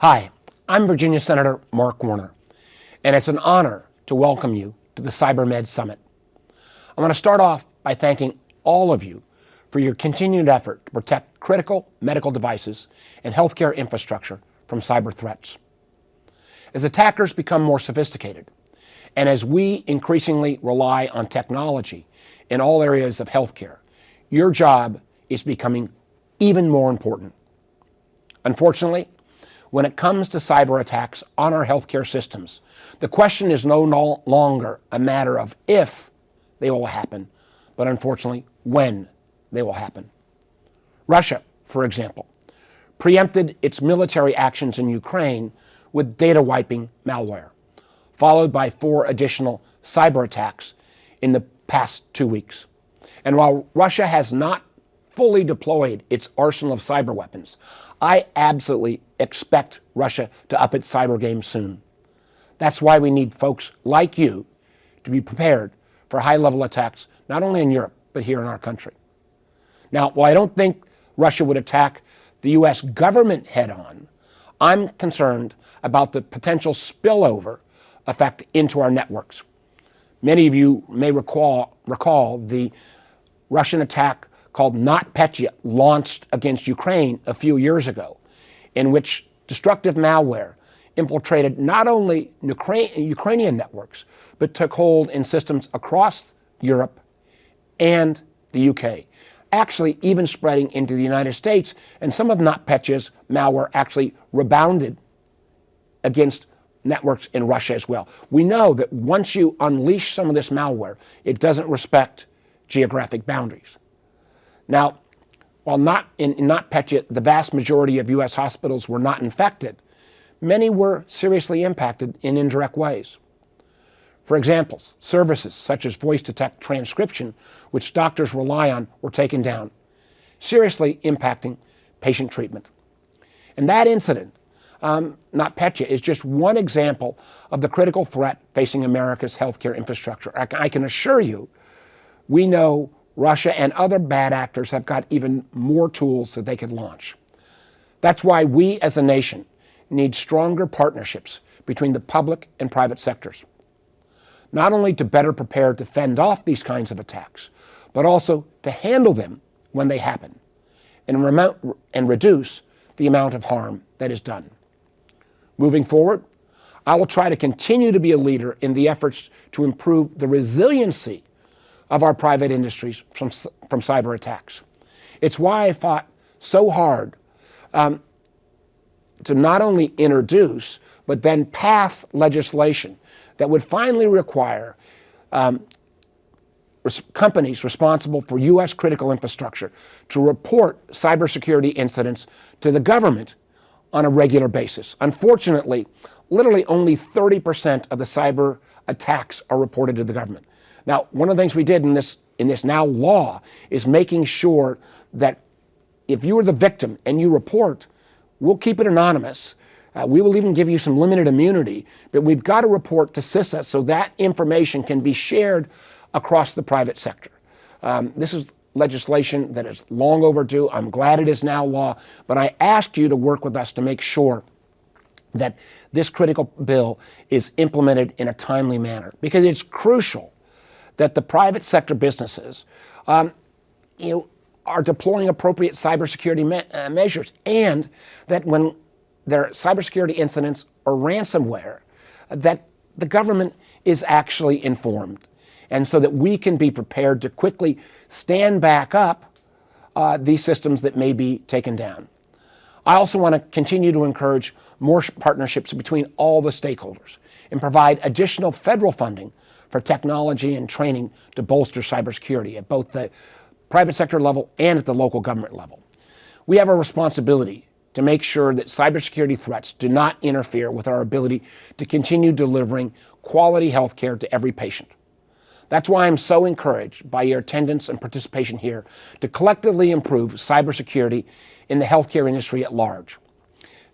Hi, I'm Virginia Senator Mark Warner, and it's an honor to welcome you to the CyberMed Summit. I want to start off by thanking all of you for your continued effort to protect critical medical devices and healthcare infrastructure from cyber threats. As attackers become more sophisticated, and as we increasingly rely on technology in all areas of healthcare, your job is becoming even more important. Unfortunately, when it comes to cyber attacks on our healthcare systems, the question is no longer a matter of if they will happen, but unfortunately, when they will happen. Russia, for example, preempted its military actions in Ukraine with data wiping malware, followed by 4 additional cyber attacks in the past 2 weeks. And while Russia has not fully deployed its arsenal of cyber weapons, I absolutely expect Russia to up its cyber game soon. That's why we need folks like you to be prepared for high-level attacks, not only in Europe, but here in our country. Now, while I don't think Russia would attack the U.S. government head-on, I'm concerned about the potential spillover effect into our networks. Many of you may recall the Russian attack called NotPetya launched against Ukraine a few years ago, in which destructive malware infiltrated not only Ukrainian networks, but took hold in systems across Europe and the UK, actually even spreading into the United States, and some of NotPetya's malware actually rebounded against networks in Russia as well. We know that once you unleash some of this malware, it doesn't respect geographic boundaries. Now, while not in NotPetya, the vast majority of U.S. hospitals were not infected, many were seriously impacted in indirect ways. For example, services such as voice-to-text transcription, which doctors rely on, were taken down, seriously impacting patient treatment. And that incident, NotPetya, is just one example of the critical threat facing America's healthcare infrastructure. I can assure you, we know Russia and other bad actors have got even more tools that they could launch. That's why we as a nation need stronger partnerships between the public and private sectors, not only to better prepare to fend off these kinds of attacks, but also to handle them when they happen and reduce the amount of harm that is done. Moving forward, I will try to continue to be a leader in the efforts to improve the resiliency of our private industries from cyber attacks. It's why I fought so hard to not only introduce, but then pass legislation that would finally require companies responsible for U.S. critical infrastructure to report cybersecurity incidents to the government on a regular basis. Unfortunately, literally only 30% of the cyber attacks are reported to the government. Now, one of the things we did in this now law is making sure that if you are the victim and you report, we'll keep it anonymous. We will even give you some limited immunity, but we've got to report to CISA so that information can be shared across the private sector. This is legislation that is long overdue. I'm glad it is now law, but I ask you to work with us to make sure that this critical bill is implemented in a timely manner, because it's crucial that the private sector businesses are deploying appropriate cybersecurity measures, and that when there are cybersecurity incidents or ransomware, that the government is actually informed, and so that we can be prepared to quickly stand back up these systems that may be taken down. I also want to continue to encourage more partnerships between all the stakeholders and provide additional federal funding for technology and training to bolster cybersecurity at both the private sector level and at the local government level. We have a responsibility to make sure that cybersecurity threats do not interfere with our ability to continue delivering quality health care to every patient. That's why I'm so encouraged by your attendance and participation here to collectively improve cybersecurity in the healthcare industry at large.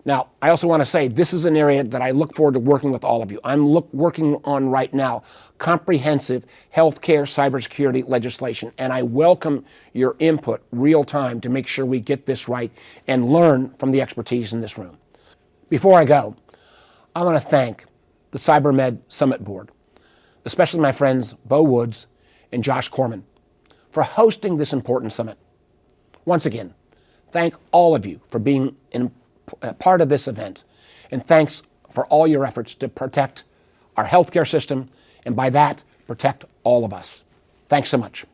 Now, I also want to say this is an area that I look forward to working with all of you. I'm working on right now comprehensive healthcare cybersecurity legislation, and I welcome your input real time to make sure we get this right and learn from the expertise in this room. Before I go, I want to thank the CyberMed Summit Board, especially my friends Bo Woods and Josh Corman, for hosting this important summit. Once again, thank all of you for being a part of this event, and thanks for all your efforts to protect our healthcare system, and by that, protect all of us. Thanks so much.